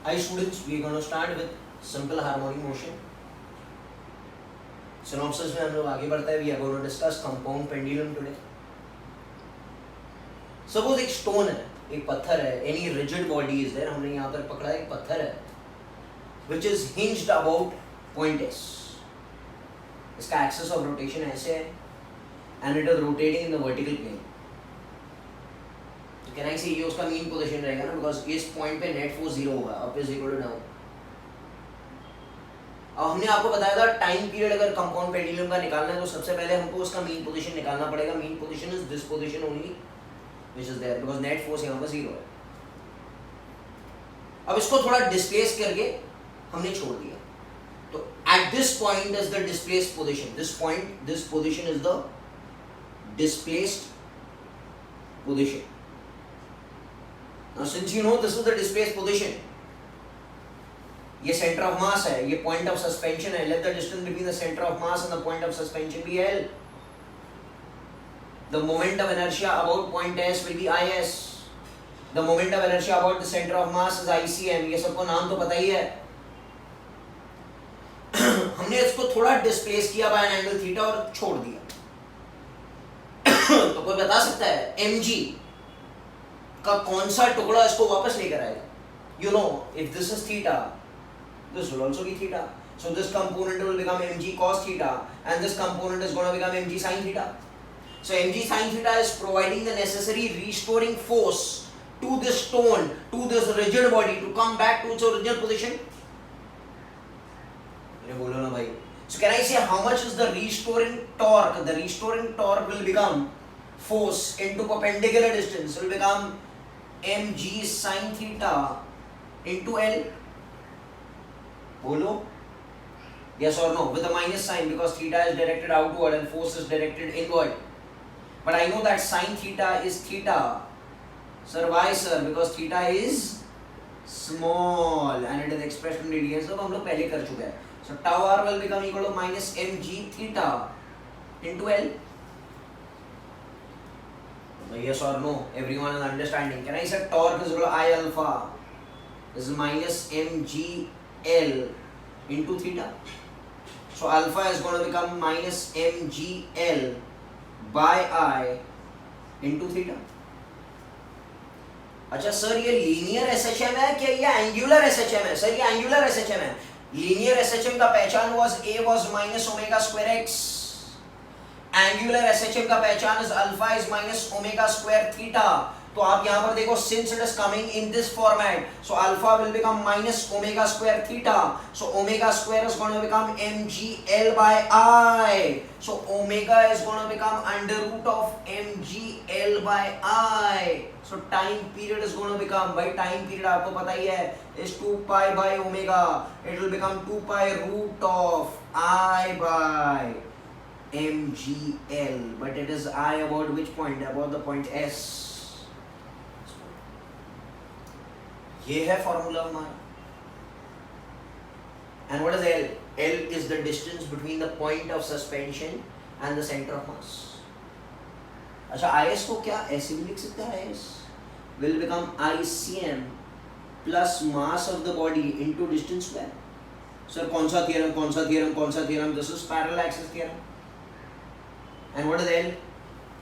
Hi students, we are going to start with simple harmonic motion. Synopsis में हम लोग आगे बढ़ते हैं. We are going to discuss compound pendulum today. Suppose एक stone है, एक पत्थर है, any rigid body is there. हमने यहाँ पर पकड़ा एक पत्थर है, which is hinged about point S. इसका axis of rotation ऐसे है, and it is rotating in the vertical plane. तो कैन आई से ये उसका मीन पोजीशन रहेगा ना, बिकॉज इस पॉइंट पे नेट फोर्स 0 होगा, up is equal to down. अब हमने आपको बताया था टाइम पीरियड अगर कंपाउंड पेंडुलम का निकालना है तो सबसे पहले हमको उसका मीन पोजीशन निकालना पड़ेगा. Mean position is this position only which is there because net force यहाँ पर 0 है. अब इसको थोड़ा डिस्प्लेस करके हमने छोड़ दिया. तो at this point is the displaced position. This position is the displaced position. Now since you know this is the displaced position, ये center of mass है, ये point of suspension है. Let the distance between the center of mass and the point of suspension be L. The moment of inertia about point S will be IS. The moment of inertia about the center of mass is ICM. ये सबको नाम तो पता ही है. हमने इसको थोड़ा displace किया by an angle थीटा और छोड़ दिया. तो कोई बता सकता है mg का कौन सा टुकड़ा इसको वापस लेकर आएगा? You know, if this is theta, this will also be theta. So this component will become mg cos theta, and this component is going to become mg sin theta. So mg sin theta is providing the necessary restoring force to this stone, to this rigid body to come back to its original position. ये बोलो ना भाई. So can I say how much is the restoring torque? The restoring torque will become force into perpendicular distance will become mg sin theta into L. बोलो yes or no with a minus sign because theta is directed outward and force is directed inward. But I know that sin theta is theta. Sir, why sir? Because theta is small and it is expressed in radians. तो हम लोग पहले कर चुके हैं. So tau r will become equal to minus mg theta into L. Yes or no? Everyone is understanding. Can I say torque is equal to I alpha is minus mg L into theta. So alpha is going to become minus mg L by I into theta. अच्छा sir ये linear SHM है क्या ये angular SHM है? Sir ये angular SHM है. Linear SHM का पहचान was minus omega square x. Angular SHM का पहचान is alpha is minus omega square theta. तो आप यहाँ पर देखो since it is coming in this format, so alpha will become minus omega square theta. So omega square is going to become mg L by I. So omega is going to become under root of mg L by I. So time period is going to become, by time period आपको पता ही है is 2 pi by omega. It will become 2 pi root of I by mgl, but it is I about which point? About the point S. ये है formula हमारा. And what is L? L is the distance between the point of suspension and the center of mass. अच्छा IS को क्या ऐसे भी लिख सकते हैं? IS will become ICM plus mass of the body into distance square. Sir कौन सा theorem? कौन सा theorem? कौन सा theorem? This is parallel axis theorem. And what is L?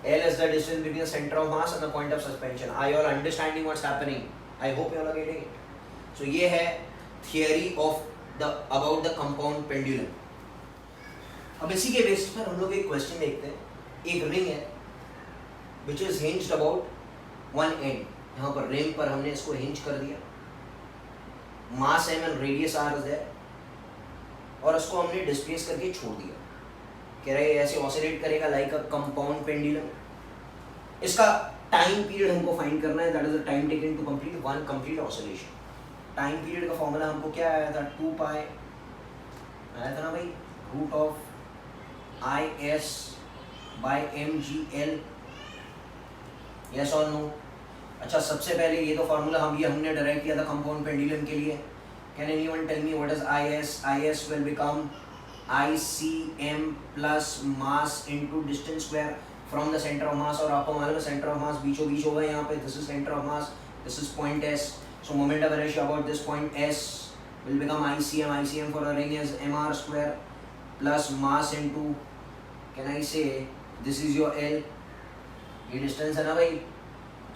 L is the distance between the center of mass and the point of suspension. Are you all understanding what's happening? I hope you all are getting it. So ये है theory of the about the compound pendulum. अब इसी के base पर हम लोग एक question देखते हैं. एक रिंग है which is hinged about one end. यहाँ पर रिंग पर हमने इसको hinge कर दिया. Mass m and radius r is there. और इसको हमने डिस्प्लेस करके छोड़ दिया. कह रहे हैं ऐसे ऑसिलेट करेगा लाइक अ कंपाउंड पेंडुलम. इसका टाइम पीरियड हमको फाइंड करना है. That is the time taken to complete one complete oscillation. Time period का फॉर्मूला हमको क्या आया था? 2 पाई आया था ना भाई, root of I S by M G L. Yes और नो? अच्छा सबसे पहले ये तो फॉर्मूला हमने डिराइव किया था कंपाउंड पेंडुलम के लिए. Can anyone tell me what is I S? I S will become ICM plus mass into distance square from the center of mass. और आपको मालूम है center of mass बीचों बीच होगा यहाँ पे. This is center of mass, this is point S. So moment of inertia about this point S will become ICM. ICM for a ring is mr square plus mass into, can I say this is your L, ये distance है ना भाई,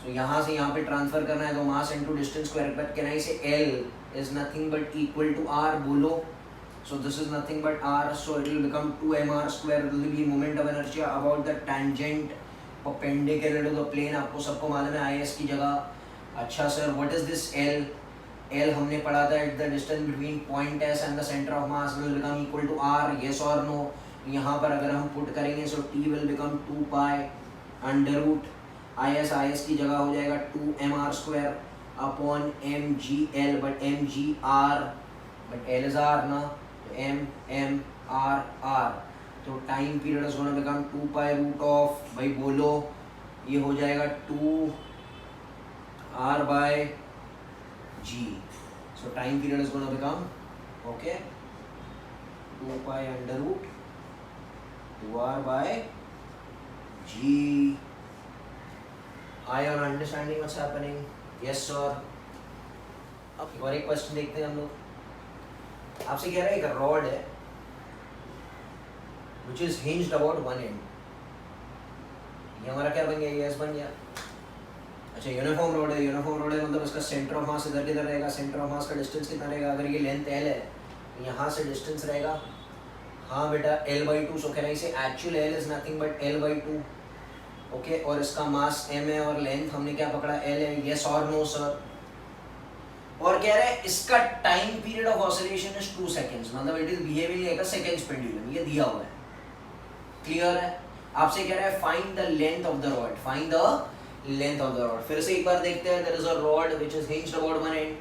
so यहाँ से यहाँ पे transfer करना है तो mass into distance square, but can I say L is nothing but equal to R, बोलो, so this is nothing but R, so it will become 2 mr square. It will be moment of inertia about the tangent perpendicular to the plane. आपको सबको मालूम है IS की जगह. अच्छा sir, what is this L? L हमने पढ़ा था at the distance between point S and the center of mass will become equal to R, yes or no? यहाँ पर अगर हम पुट करेंगे so T will become 2 pi under root IS की जगह हो जाएगा 2 mr square upon mgl, but mgr, but L is R ना, तो mmr, तो time period is going to become 2 pi root of, भाई बोलो, ये हो जाएगा 2 R by G. So time period is going to become, okay, 2 pi under root 2R by G. Are you understanding what's happening? Yes sir. अब और एक question देखते हैं हम लोग. आपसे कह रहा है एक रॉड है which is hinged about one end. ये हमारा क्या बन गया? ये S बन गया. अच्छा, यूनिफॉर्म रोड है मतलब इसका सेंटर ऑफ मास इधर किधर रहेगा, सेंटर ऑफ मास का डिस्टेंस कितना रहेगा? अगर ये लेंथ L है तो यहाँ से डिस्टेंस रहेगा, हाँ बेटा, L/2. सो कैन आई से actual L is nothing but L/2, okay, और इसका मास M है और लेंथ हमने क्या पकड़ा? L है. यस और नो सर? और कह रहा है इसका time period of oscillation is 2 seconds, मतलब it is behaving like a seconds pendulum, ये दिया हुआ है, क्लियर है? आपसे कह रहा है find the length of the rod, find the length of the rod. फिर से एक बार देखते हैं. There is a rod which is hinged about one end,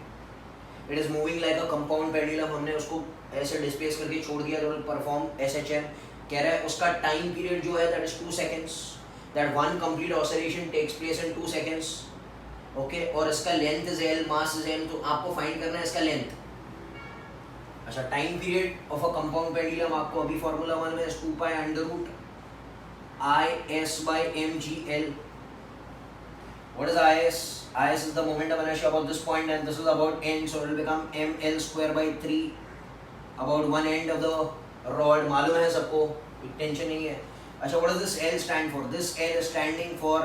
it is moving like a compound pendulum. हमने उसको ऐसे डिस्प्लेस करके छोड़ दिया तो परफॉर्म SHM. कह रहा है उसका टाइम पीरियड जो है that is 2 seconds, that one complete oscillation takes place in 2 seconds, okay, और इसका length is L, mass is M, तो आपको फाइंड करना है इसका लेंथ. अच्छा, time period of a compound pendulum आपको अभी फार्मूला मालूम है, 2 pi under root IS by mgl. What is IS? IS is the moment of inertia about this point and this is about end, so it will become ml square by 3 about one end of the rod. मालूम है सबको, कोई tension नहीं है. अच्छा, what does this L stand for? This L is standing for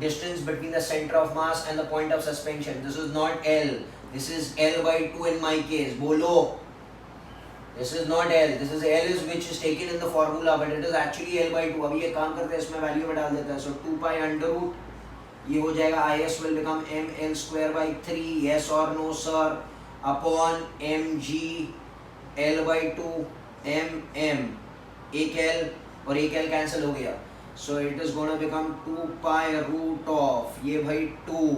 distance between the center of mass and the point of suspension. This is not L, this is L/2 in my case. बोलो, this is not L, this is L is which is taken in the formula, but it is actually L/2. अभी ये काम करते हैं, इसमें value में डाल देते हैं. So 2 pi under root, ये हो जाएगा IS will become ml square by 3, yes or no sir, upon mg L/2 mm, एक L और एक L कैंसिल हो गया, so it is going to become 2 pi root of, ये भाई 2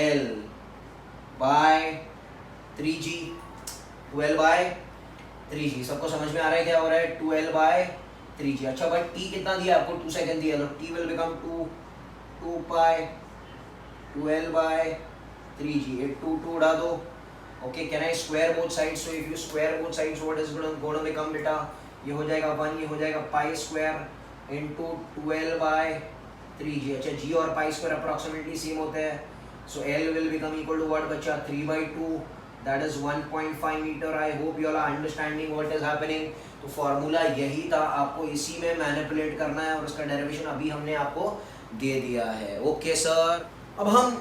L by 3g, 2L by 3g. सबको समझ में आ रहा है क्या हो रहा है? 2L by 3g. अच्छा भाई, t कितना दिया आपको? 2 सेकंड दिया, तो t will become 2 pi 2L by 3g. ये 2 उड़ा दो, okay. Can I square both sides? So if you square both sides what is gonna become बेटा? ये हो जाएगा 1, ये हो जाएगा pi square into 2L by 3g. अच्छा, g और पाई स्क्वायर अप्रॉक्सीमेटली सेम होते हैं, सो L will become equal to what बच्चा? 3/2, that is 1.5 meter. I hope you all are understanding what is happening. तो फॉर्मूला यही था, आपको इसी में मैनिपुलेट करना है और उसका डेरिवेशन अभी हमने आपको दे दिया है. ओके सर, अब हम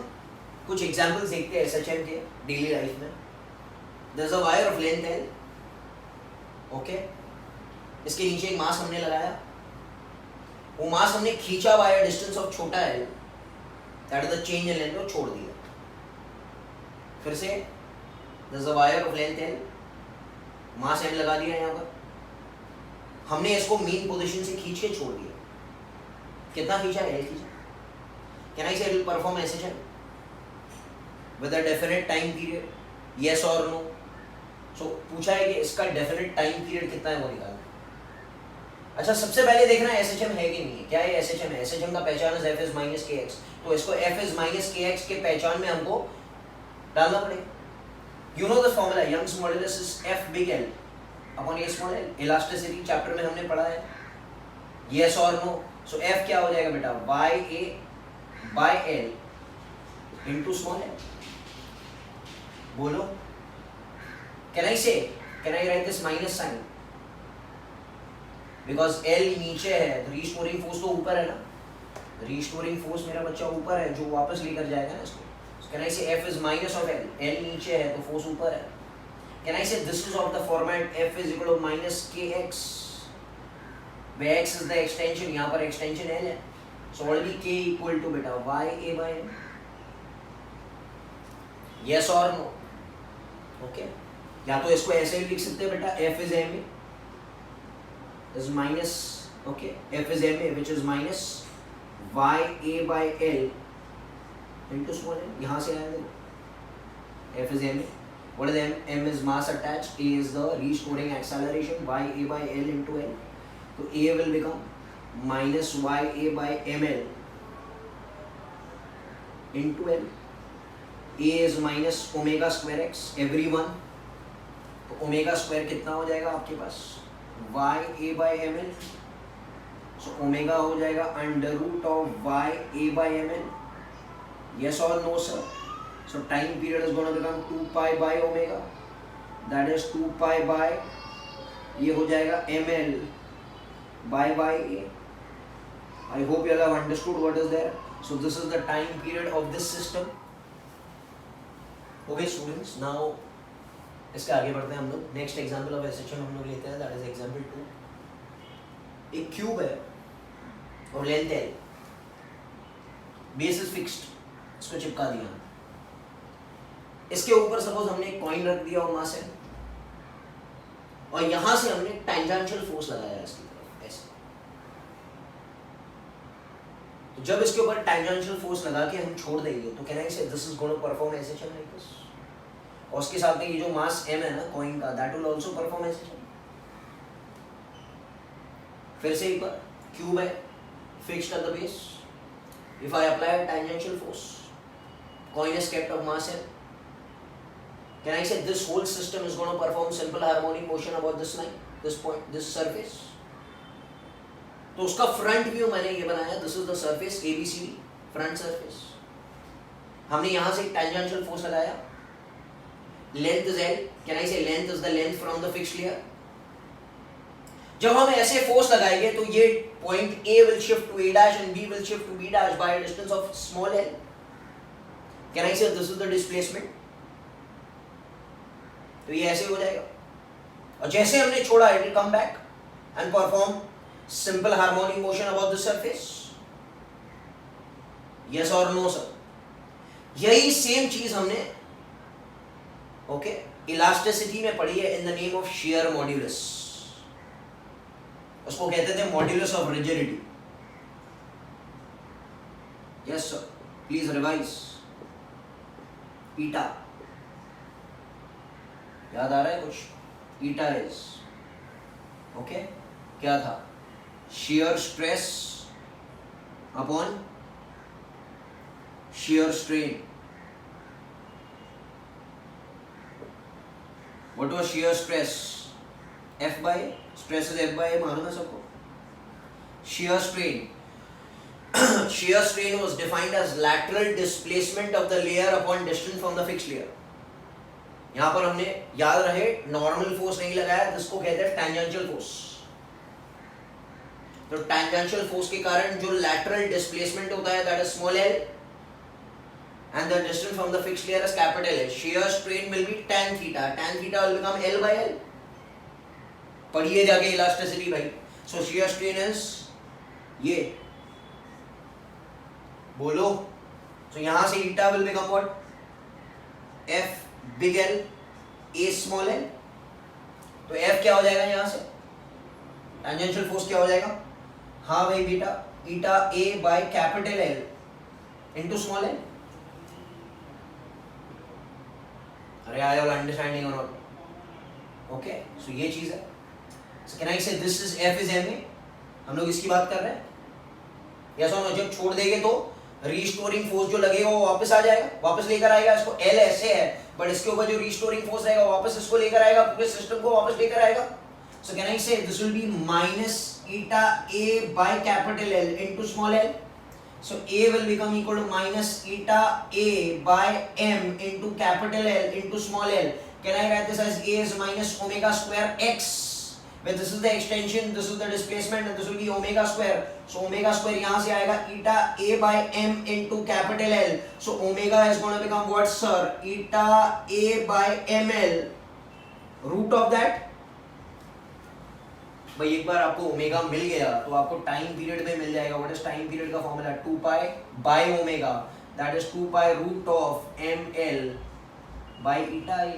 कुछ एग्जांपल्स देखते हैं SHM के डेली लाइफ में. There is a wire of length L, okay, इसके नीचे एक मास हमने लगाया, वो मास हमने खींचा वायर डिस्टेंस ऑफ छोटा L, that is the change in length, को छोड़ दिया. फिर से there is a wire of length L, mass M लगा दिया यहाँ पर, हमने इसको मेन पोजीशन से खींच के छोड़ दिया. कितना खींचा? L खींचा. Can I say it will perform SHM with a definite time period? Yes or no? So पूछा है कि इसका definite time period कितना है वो निकालना. अच्छा, सबसे पहले देखना है SHM है कि नहीं है. क्या है SHM है? SHM का पहचान है F is minus kx, तो इसको F is minus kx के पहचान में हमको डालना पड़ेगा. You know this formula, Young's modulus is F big L upon A small l. Elasticity chapter में हमने पढ़ा है. Yes or no? So F क्या हो जाएगा बेटा? YA by L into small l. बोलो, can I write this minus sign, because L नीचे है तो रीस्टोरिंग फोर्स तो ऊपर है ना, रीस्टोरिंग फोर्स मेरा बच्चा ऊपर है जो वापस लेकर जाएगा ना इसको. Can I say F is minus of L, L नीचे है तो फोर्स ऊपर है. Can I say this is of the format F is equal to minus K X, where x is the extension, यहाँ पर extension l है, so what will be k equal to beta y a by m, yes or no. okay, या तो इसको ऐसे ही लिख सकते हैं बेटा, f is m is minus, okay, f is m which is minus y a by l into small m, यहाँ से आया देखो, f is m, what is m? M is mass attached, a is the restoring acceleration, y a by l into l. तो a will become minus y a by ml into l. a is minus omega square x, everyone. तो omega square कितना हो जाएगा आपके पास, y a by ml. So omega हो जाएगा under root of y a by ml. yes or no sir? so time period is going to become 2 pi by omega, that is 2 pi by, ये हो जाएगा ml by a. I hope you all have understood what is there. So this is the time period of this system. Okay students, now इसके आगे बढ़ते हैं हम लोग. Next example of SHM हम लोग लेते हैं, दैट इज एग्जाम्पल 2. एक क्यूब है और लेंथ है, बेस इज फिक्स्ड, इसको चिपका दिया. इसके ऊपर सपोज हमने एक कॉइन रख दिया और मास है, और यहां से हमने टेंजेंशियल फोर्स लगाया इसकी तरफ ऐसे. तो जब इसके ऊपर टेंजेंशियल फोर्स लगा के हम छोड़ देंगे तो can I say this is going to perform SHM like this. और उसके साथ में ये जो मास m है ना कॉइन का, that will also perform SHM. फिर से एक बार, क्यूब है fixed at the base, if I apply tangential force, coin is kept of mass m, can I say this whole system is going to perform simple harmonic motion about this line, this point, this surface. तो उसका front view मैंने ये बनाया, this is the surface ABCD, front surface. हमने यहाँ से tangential force लगाया, length is L, can I say length is the length from the fixed layer. जब हम ऐसे फोर्स लगाएंगे तो ये point A will shift to A dash and B will shift to B dash by a distance of small l. Can I say this is the displacement? तो ये ऐसे हो जाएगा, और जैसे हमने छोड़ा it will come back and perform simple harmonic motion about the surface. Yes और नो सर? यही सेम चीज हमने इलास्टिसिटी में पढ़ी है in the name of shear modulus. उसको कहते थे modulus of rigidity. Yes sir, please revise. Eta याद आ रहा है कुछ? ईटा इज ओके, क्या था? shear stress upon shear strain. What was shear stress? F by stress is F by A, मालूम है सबको. Shear strain. Shear strain was defined as lateral displacement of the layer upon distance from the fixed layer. यहाँ पर हमने याद रहे normal force नहीं लगाया, जिसको कहते हैं टेंजेंशियल फोर्स. तो टेंजेंशियल फोर्स के कारण जो लैटरल डिस्प्लेसमेंट होता है that is small l and the distance from the fixed layer is capital L. Shear strain will be tan theta. Tan theta will become L by L. पढ़िए जाके elasticity भाई. So shear strain is ये बोलो. So यहाँ से eta will become what? F big L A small l. तो F क्या हो जाएगा यहाँ से? टेंजेंशियल फोर्स क्या हो जाएगा? हाँ भाई बेटा, ईटा A by capital L into small l. अरे आर यू अंडरस्टैंडिंग और नॉट? ओके, सो ये चीज है. So can I say this is F is ma. हम लोग इसकी बात कर रहे हैं. यस और नो? जब छोड़ देंगे तो रीस्टोरिंग फोर्स जो लगेगा वो वापस आ जाएगा, वापस लेकर आएगा इसको. L ऐसे है बट इसके ऊपर जो रीस्टोरिंग फोर्स रहेगा वापस इसको लेकर आएगा, पूरे सिस्टम को वापस लेकर आएगा. So can I say this will B minus eta A by capital L into small l. So A will become equal to minus eta A by m into capital L into small l. Can I write this as A is minus omega square x, where this is the extension, this is the displacement, and this will be omega square. So omega square यहाँ से आएगा eta A by m into capital L. So omega is going to become what, sir? Eta A by ml, root of that. भाई एक बार आपको omega मिल गया तो आपको time period में मिल जाएगा. व्हाट इज टाइम पीरियड का formula? 2 pi by omega, that is 2 pi root of ml by eta a.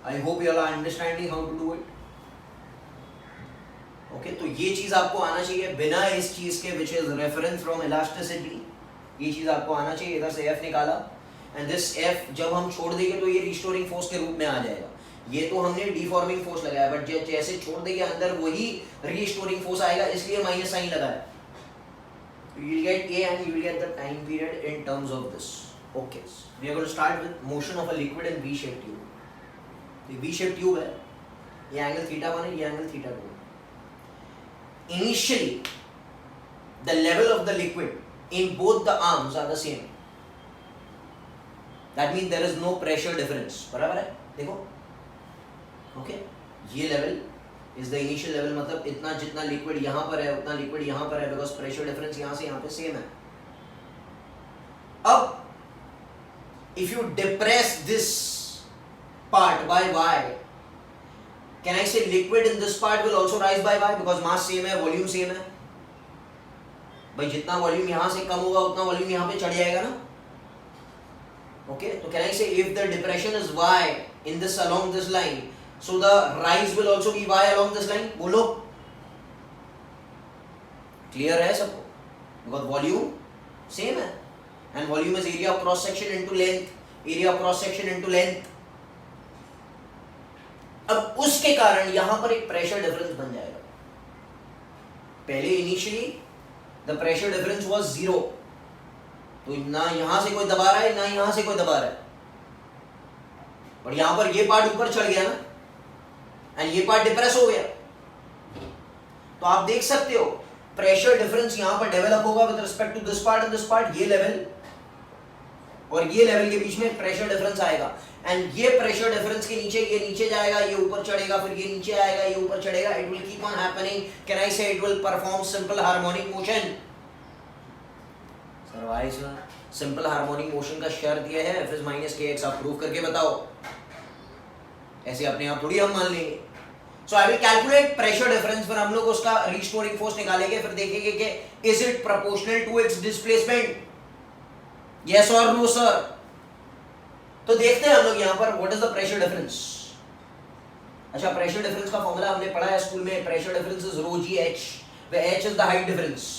I hope you are understanding how to do it. Okay, तो ये चीज आपको आना चाहिए बिना इस चीज के which is reference from elasticity. ये चीज आपको आना चाहिए. इधर से f निकाला एंड दिस f जब हम छोड़ देंगे तो ये रिस्टोरिंग फोर्स के रूप में आ जाएगा. ये तो हमने डिफॉर्मिंग फोर्स लगाया, बट जैसे छोड़ देंगे अंदर वही रिस्टोरिंग फोर्स आएगा, इसलिए माइनस साइन लगाया. You will get A and you will get the time period in terms of this. Okay, we are going to start with motion of a liquid in V-shaped tube. The V-shaped tube है, ये angle theta 1 है, ये angle theta 2. Initially, the level of the liquid in both the arms are the same. That means there is no pressure difference. बराबर है? देखो. Okay, ये level is the initial level, मतलब इतना जितना लिक्विड यहाँ पर है उतना लिक्विड यहाँ पर है, बिकॉज प्रेशर डिफरेंस यहाँ से यहाँ पे सेम है. अब if you depress this part by y, can I say liquid in this part will also rise by y, because mass same है, वॉल्यूम सेम है. भाई जितना वॉल्यूम यहाँ से कम होगा उतना वॉल्यूम यहाँ पे चढ़ जाएगा ना. ओके, तो कैन आई से if the depression is y in this along this line, so the rise will also be y along this line. बोलो, क्लियर है सबको? because volume same है, and volume is area of cross section into length, area of cross section into length. अब उसके कारण यहां पर एक प्रेशर डिफरेंस बन जाएगा. पहले initially the pressure difference was 0, तो ना यहां से कोई दबा रहा है ना यहां से कोई दबा रहा है, और यहां पर ये पार्ट ऊपर चढ़ गया ना, एंड ये पार्ट डिप्रेस हो गया. तो आप देख सकते हो प्रेशर डिफरेंस यहां पर डेवलप होगा with respect to this part and this part. ये लेवल और ये लेवल के बीच में प्रेशर डिफरेंस आएगा, एंड ये प्रेशर डिफरेंस के नीचे ये नीचे जाएगा, ये ऊपर चढ़ेगा, फिर ये नीचे आएगा, ये ऊपर चढ़ेगा. It will keep on happening. Can I say it will perform simple harmonic motion? Sir why sir? Simple harmonic motion का शर्त ये है f - kx. आप प्रूव करके बताओ. ऐसे अपने आप थोड़ी हम मान लेंगे. So I will calculate pressure difference, फिर हम लोग उसका रिस्टोरिंग फोर्स निकालेंगे, फिर देखेंगे कि is it proportional to its displacement, yes और नो सर. तो देखते हैं हम लोग यहाँ पर what is the pressure difference. अच्छा, प्रेशर डिफरेंस का फॉर्मूला हमने पढ़ा है स्कूल में. Pressure difference is rho G H, where H is the height difference.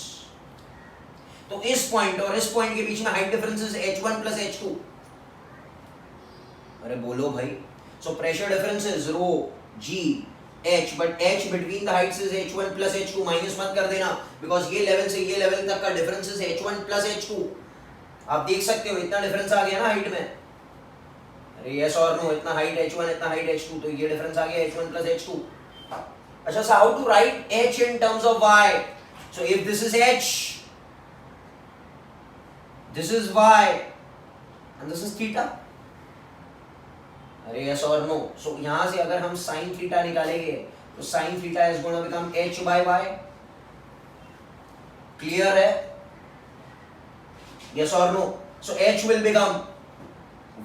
तो इस पॉइंट और इस पॉइंट के बीच में height difference is h1 plus h2. अरे बोलो भाई. So pressure difference is rho g h, but h between the heights is h1 plus h2. Minus मत कर देना, because ये लेवल से ये लेवल तक का difference is h1 plus h2. आप देख सकते हो इतना डिफरेंस आ गया ना हाइट में. अरे yes और no, इतना हाइट h1 इतना हाइट h2, तो ये डिफरेंस आ गया h1 plus h2. अच्छा, so how to write h in terms of y? So if this is h, this is y, and this is theta. अरे yes और no. So यहां से अगर हम साइन थीटा निकालेंगे तो sine theta is going to become h by y. Clear है? Yes और no? So h will become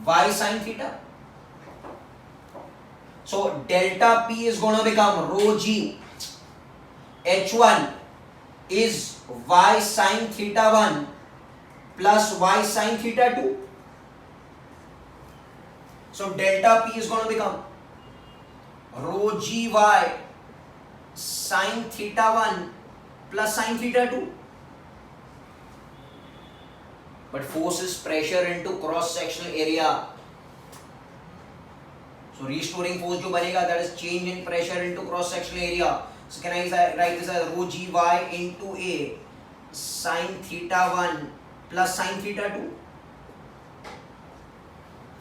y sin theta. So delta p is going to become rho g. h1 is y sin theta 1 plus y sin theta 2. So delta p is going to become rho g y sin theta 1 plus sin theta 2. But force is pressure into cross sectional area. So restoring force जो बनेगा, that is change in pressure into cross sectional area. So can I write this as rho g y into a sin theta 1 plus sin theta 2.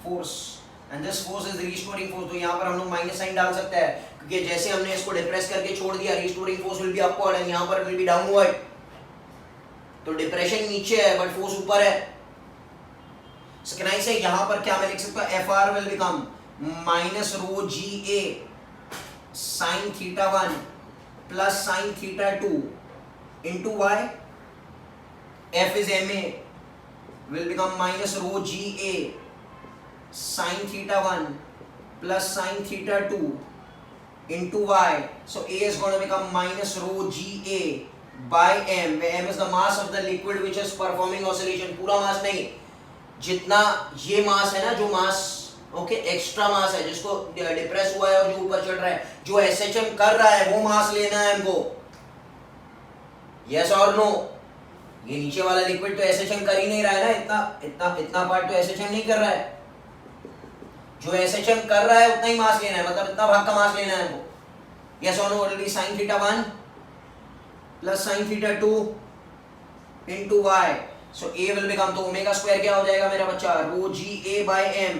Force. And this force is the restoring force. तो यहाँ पर हम लोग minus sign डाल सकते हैं, क्योंकि जैसे हमने इसको डिप्रेस करके छोड़ दिया, restoring force will be upward and यहाँ पर will be downward. तो डिप्रेशन नीचे है बट फोर्स ऊपर है. So can I say यहाँ पर क्या मैं लिख सकता हूँ, F R will become minus rho G A sine theta 1 plus sine theta 2 into Y. F is M A will become minus rho G A sine theta 1 plus sine theta 2 into y. So A is going to become minus rho GA by m, where m is the mass of the liquid which is performing oscillation. पूरा मास नहीं, जितना ये मास है ना, जो mass okay extra मास है जिसको depress हुआ है और जो ऊपर चढ़ रहा है, जो SHM कर रहा है वो मास लेना है हमको. यस और नो? ये नीचे वाला लिक्विड तो SHM कर ही नहीं रहा है ना, इतना इतना इतना पार्ट तो SHM नहीं कर रहा है. जो SHM कर रहा है उतना ही मास लेना है, मतलब इतना भाग का मास लेना है हमको. यस और no? Already sine theta 1 plus sine theta 2 into y. So a will become, तो ओमेगा स्क्वायर क्या हो जाएगा मेरा बच्चा, rho G a by m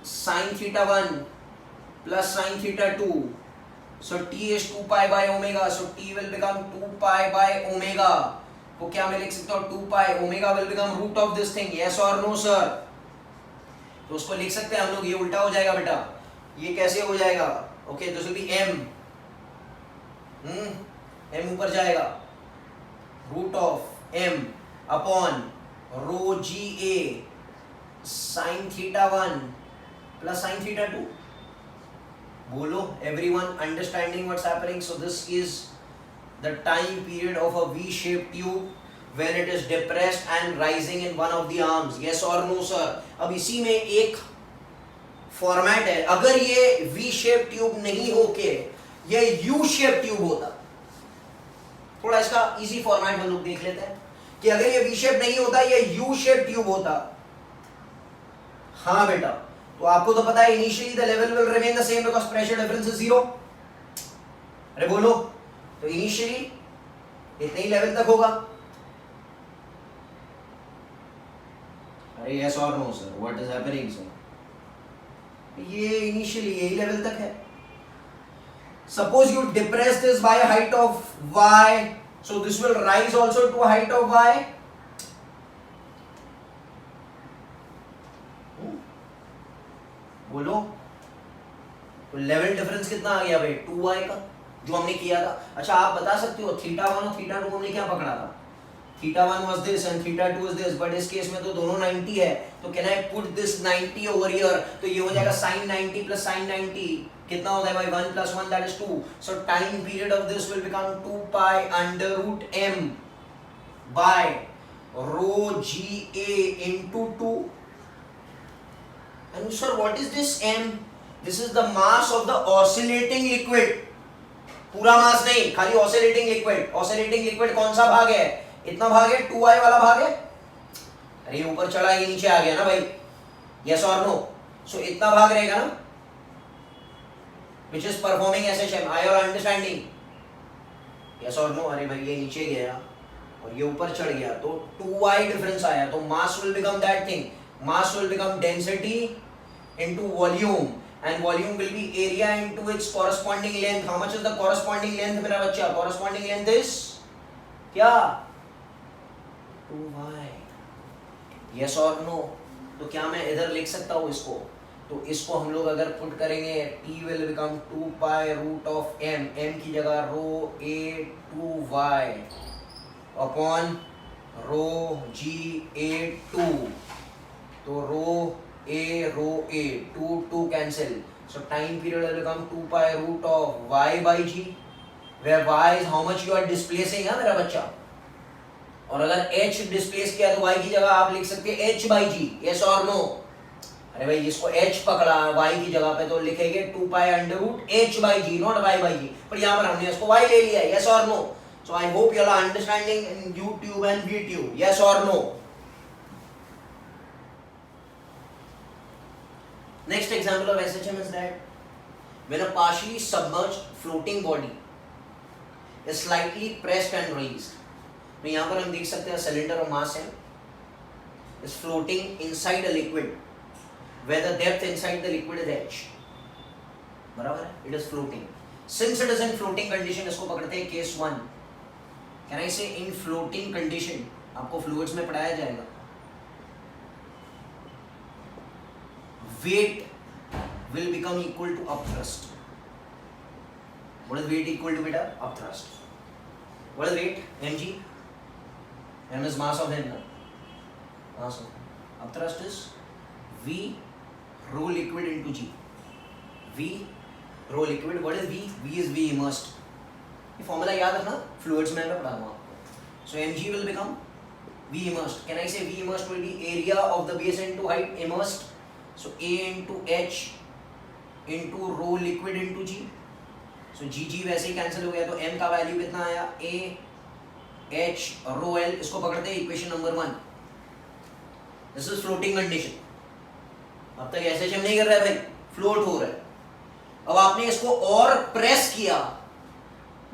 sine theta 1 plus sine theta 2. So t is 2 pi by omega. So t will become 2 pi by omega. तो क्या मैं लिख सकता हूँ 2 pi omega will become root of this thing. Yes और no sir? तो उसको लिख सकते हैं हम लोग, ये उल्टा हो जाएगा बेटा. ये कैसे हो जाएगा? Okay, this will be m, m ऊपर जाएगा, root of m upon rho G A sine theta 1 plus sine theta 2. बोलो everyone understanding what's happening? So this is the time period of a V shape tube when it is depressed and rising in one of the arms. Yes or no sir? अब इसी में एक format है. अगर ये V shape tube नहीं होके ये U शेप ट्यूब होता, थोड़ा इसका इजी फॉर्मेट हम लोग देख लेते हैं कि अगर ये V शेप नहीं होता, ये U शेप ट्यूब होता. हाँ बेटा, तो आपको तो पता है initially the level will remain the same because pressure difference is 0. अरे बोलो, तो इनिशियली इतने ही लेवल तक होगा. Yes or no sir? What is happening sir? ये इनिशियली यही लेवल तक है. Suppose you depress this by a height of y, so this will rise also to a height of y. बोलो, तो level difference कितना आ गया भाई? 2y का, जो हमने किया था. अच्छा आप बता सकते हो थीटा 1 और थीटा 2 हमने क्या पकड़ा था? Theta 1 was this and theta 2 is this, but इस केस में तो दोनों 90 है. तो can I put this 90 over here? तो ये हो जाएगा sin 90 plus sin 90. कितना होता है भाई? 1 plus 1 that is 2. So time period of this will become 2 pi under root m by rho GA into 2. And sir, what is this m? This is the mass of the oscillating liquid. पूरा मास नहीं, खाली oscillating liquid. Oscillating liquid कौन सा भाग है? इतना भाग है, 2i वाला भाग है. अरे ऊपर चढ़ा, ये नीचे आ गया ना भाई. यस और नो? सो इतना भाग रहेगा ना, which is performing SHM. Are you understanding? Yes और नो? अरे भाई ये नीचे गया और ये ऊपर चढ़ गया, तो 2i डिफरेंस आया. तो mass will become that thing. Mass will become density into volume and volume will be area into its corresponding length. How much is the corresponding length मेरा बच्चा? Corresponding length is क्या? 2y. Yes or no? तो क्या मैं इधर लिख सकता हूँ इसको? तो इसको हम लोग अगर पुट करेंगे, t will become 2 pi root of m, m की जगह रो a 2y upon row g a 2. तो रो a 2 cancel. So time period will become 2 pi root of y by g, where y is how much you are displacing है मेरा बच्चा. और अगर h displace किया तो y की जगह आप लिख सकते हैं h by g. यस और नो? अरे भाई इसको h पकड़ा y की जगह पे, तो लिखेंगे 2 pi under root h by g, not y by g. पर यहाँ पर हमने इसको y ले लिया. यस और no? So I hope you are understanding in u tube and v tube. Yes और no? Next example of SHM is that when a partially submerged floating body is slightly pressed and raised. तो यहाँ पर हम देख सकते हैं cylinder और मास है, is floating inside a liquid where the depth inside the liquid is h. बराबर है? It is floating. Since it is in floating condition, इसको पकड़ते हैं case 1. कैन आई से इन फ्लोटिंग कंडीशन, आपको फ्लूइड्स में पढ़ाया जाएगा, weight will become equal to upthrust. What is weight equal to beta? Upthrust. What is weight? mg. M is mass of them. Mass of. Upthrust is v rho liquid into g. V rho liquid. What is v? V is v immersed. ये formula याद रखना, fluids में मैं पढ़ाऊंगा आपको. So mg will become v immersed. Can I say v immersed will be area of the base into height immersed? So A into H into rho liquid into G. So G वैसे ही cancel हो गया, तो M का value कितना आया? A H rho L. इसको पकड़ते हैं equation number 1. This is floating condition. अब तक SHM नहीं कर रहा है भाई, फ्लोट हो रहा है. अब आपने इसको और प्रेस किया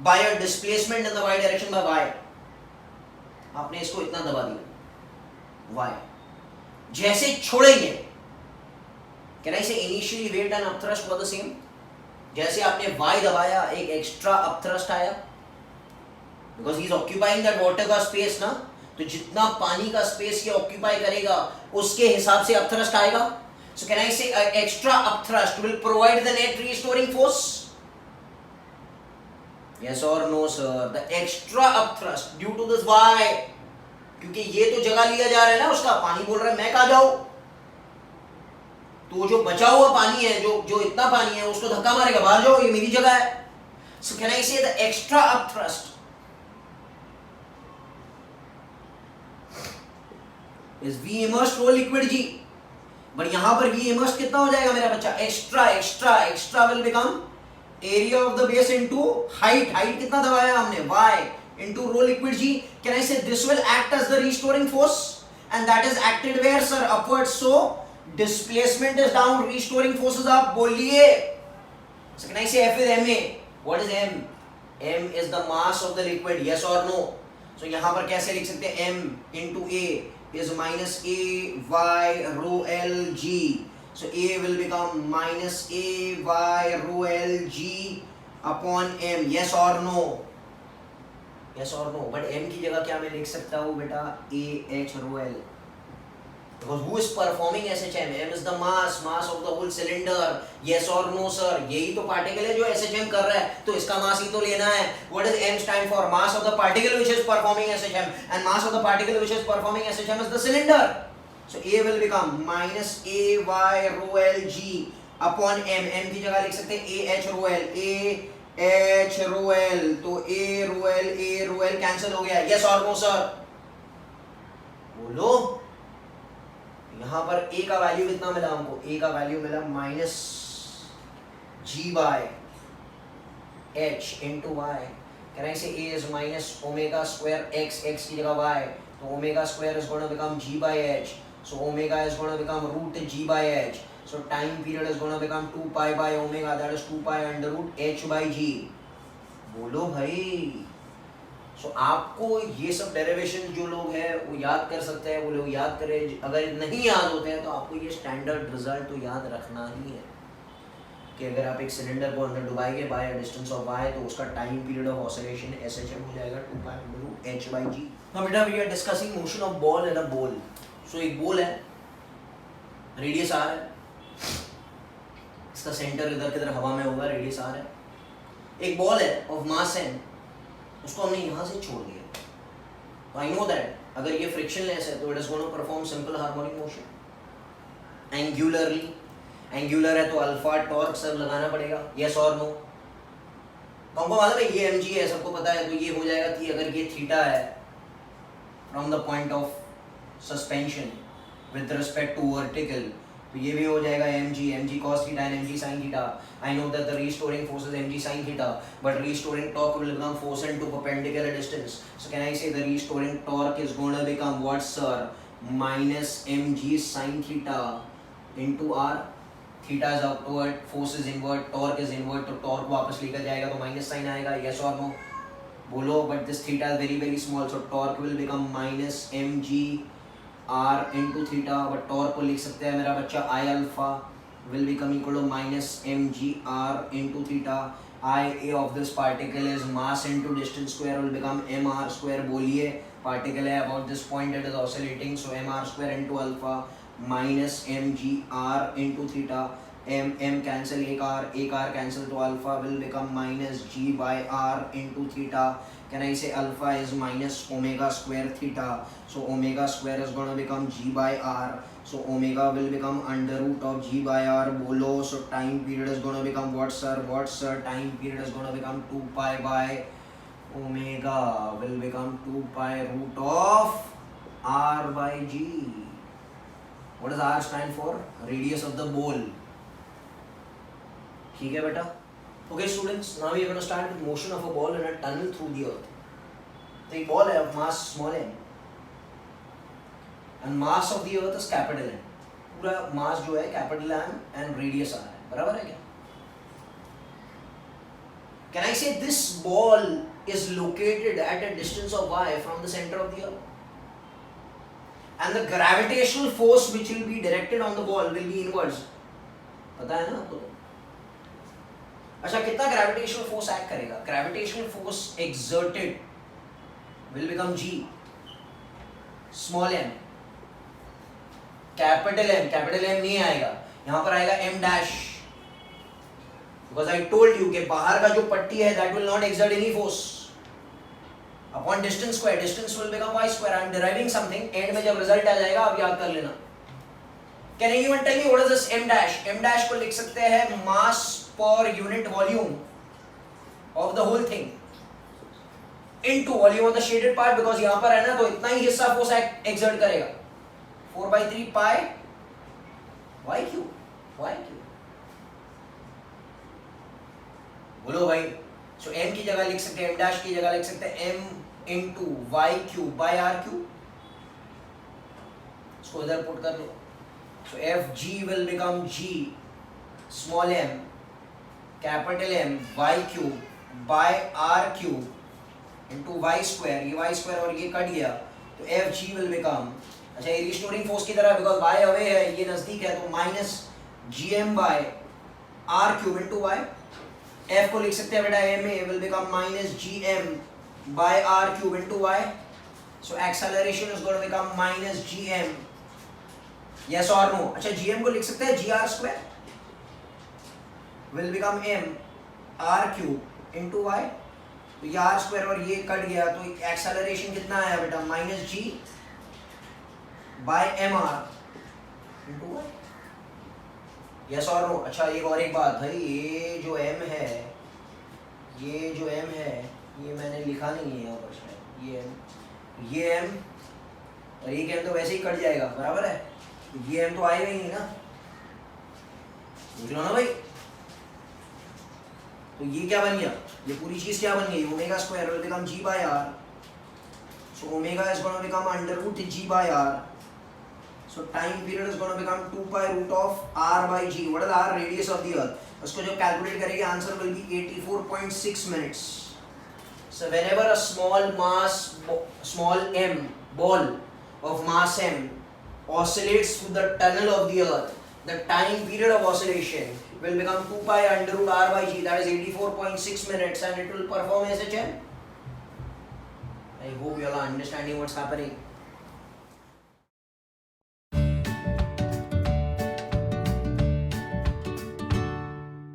by a displacement in the y direction by y. आपने इसको इतना दबा दिया y. जैसे छोड़ेंगे, Can I say initially weight and upthrust were the same? जैसे आपने y दबाया एक एक्स्ट्रा upthrust आया, because he is occupying that water का space ना, तो जितना पानी का space ये occupy करेगा उसके हिसाब से upthrust आएगा. So can I say extra upthrust will provide the net restoring force? Yes or no sir? The extra upthrust due to this y, क्योंकि ये तो जगह लिया जा रहा है ना उसका, पानी बोल रहा है मैं कहाँ जाऊँ, तो जो बचा हुआ पानी है, जो इतना पानी है उसको धक्का मारेगा, बाहर जाओ ये मेरी जगह है. So can I say the extra upthrust is V immersed rho liquid G. But यहां पर V immersed कितना हो जाएगा मेरा बच्चा? Extra will become area of the base into height. Height कितना दबाया हमने? Y into rho liquid G. Can I say this will act as the restoring force, and that is acted where sir? Upwards. So displacement is down, restoring forces up. बोलिए. So can I say F is ma? What is m? M is the mass of the liquid. Yes or no? So यहाँ पर कैसे लिख सकते हैं? M into A is minus A y rho L G. So A will become minus A y rho L G upon M. Yes or no? Yes or no? But M की जगह क्या मैं लिख सकता हूँ बेटा? A H rho L. Because who is performing SHM? M is the mass of the whole cylinder. Yes or no sir? यही तो पार्टिकल है जो SHM कर रहा है, तो इसका मास ही तो लेना है. What is M stand for? Mass of the particle which is performing SHM, and mass of the particle which is performing SHM is the cylinder. So A will become minus A y rho L G upon M. M की जगह लिख सकते हैं A H rho L. A H rho L, तो A rho L cancel हो गया. Yes or no sir? बोलो. यहाँ पर A का वैल्यू कितना मिला हमको? A का वैल्यू मिला minus G by H into Y. Can I say A is minus omega square X, X की जगह Y, तो omega square is gonna become G by H. So omega is gonna become root G by H. So time period is gonna become 2 pi by omega, that is 2 pi under root H by G. बोलो भाई. सो आपको ये सब derivation जो लोग हैं वो याद कर सकते हैं, वो लोग याद करें. अगर नहीं याद होते हैं तो आपको ये स्टैंडर्ड रिजल्ट तो याद रखना ही है कि अगर आप एक सिलेंडर को अंदर डुबाएंगे by a distance of y, तो उसका time period of oscillation SHM हो जाएगा 2 pi under root H by G. Now बेटा we are discussing motion of ball in a ball. So एक बॉल है, रेडियस r है, इसका सेंटर इधर किधर हवा में होगा, रेडियस r है. एक बॉल है ऑफ मास n, उसको हमने यहाँ से छोड़ दिया. आई नो दैट अगर ये फ्रिक्शनलेस है तो it is gonna perform simple harmonic motion. Angular है तो अल्फा टॉर्क सब लगाना पड़ेगा. यस और नो? हमको मालूम है ये mg है, सबको पता है, तो ये हो जाएगा कि अगर ये थीटा है from the point of suspension with respect to vertical, तो ये भी हो जाएगा mg cos theta and mg sin theta. I know that the restoring force is mg sin theta, but restoring torque will become force into perpendicular distance. So can I say the restoring torque is going to become what sir? Minus mg sin theta into r. Theta is upward, force is inward, torque is inward, तो torque वापस लेकर जाएगा तो minus sin आएगा. Yes or no? बोलो. But this theta is very very small, so torque will become minus mg r into theta. But torque को लिख सकते हैं मेरा बच्चा I alpha will become equal to minus mg r into theta. IA of this particle is mass into distance square will become mr square. बोलिए particle है about this point it is oscillating, so mr square into alpha minus mgr into theta. m cancel, एक r cancel, तो alpha will become minus g by r into theta. Can I say alpha is minus omega square theta? So omega square is going to become g by r. So omega will become under root of g by r. Bolo. So time period is going to become what, sir? What, sir? Time period is going to become 2 pi by omega will become 2 pi root of r by g. What does r stand for? Radius of the ball. ठीक है बेटा? Okay students, now we are going to start with motion of a ball in a tunnel through the earth. तो एक ball है of mass small m and mass of the earth is capital M. पूरा mass जो है capital M and radius r है, बराबर है क्या? Can I say this ball is located at a distance of y from the center of the earth? And the gravitational force which will be directed on the ball will be inwards. पता है ना आपको? अच्छा, कितना gravitational force act करेगा? Gravitational force exerted will become g small m. Capital M नहीं आएगा, यहां पर आएगा m dash, because I told you कि बाहर का जो पट्टी है that will not exert any force upon distance square. Distance will become y square. I am deriving something, end में जब रिजल्ट आ जाएगा आप याद कर लेना. Can you even tell me what is this m dash? m dash को लिख सकते हैं मास per unit volume of the whole thing into volume of the shaded part, because यहाँ पर है ना तो इतना ही हिस्सा फोर्स एक्सर्ट करेगा. 4/3 pi y cube. बोलो भाई. सो m की जगह लिख सकते हैं, m डैश की जगह लिख सकते हैं m into y cube by r cube. इसको इधर पुट कर लो. So fg will become g small m capital M y cube by r cube into y square. ये y square और ये कट गया तो f g will become, अच्छा ये रिस्टोरिंग फोर्स की तरह, बिकॉज y अवे है ये नजदीक है, तो minus gm by r cube into y. f को लिख सकते हैं बेटा ma will become minus gm by r cube into y. So acceleration is going to become minus gm. Yes or no? अच्छा gm को लिख सकते हैं gr square will become m r cube into y. तो ये r square और ये cut गया तो एक्सेलरेशन कितना आया बेटा? Minus g by mr into y. Yes और नो? अच्छा एक और एक बात भाई, ये जो m है ये मैंने लिखा नहीं है यहाँ पर शायद. ये m और ये m तो वैसे ही कट जाएगा, बराबर है? ये m तो आएगा ही नहीं ना, बुझ लो ना भाई. तो ये क्या बन गया? ये पूरी चीज क्या बन गई? Omega square will become g by r. So omega is going to become under root g by r. So time period is going to become 2 pi root of r by g. What is the r? Radius of the earth. उसको जो calculate करेंगे answer will be 84.6 minutes. So whenever a small m ball of mass m oscillates through the tunnel of the earth, the time period of oscillation will become 2 pi under root r by g, that is 84.6 minutes, and it will perform SHM. I hope you all are understanding what's happening.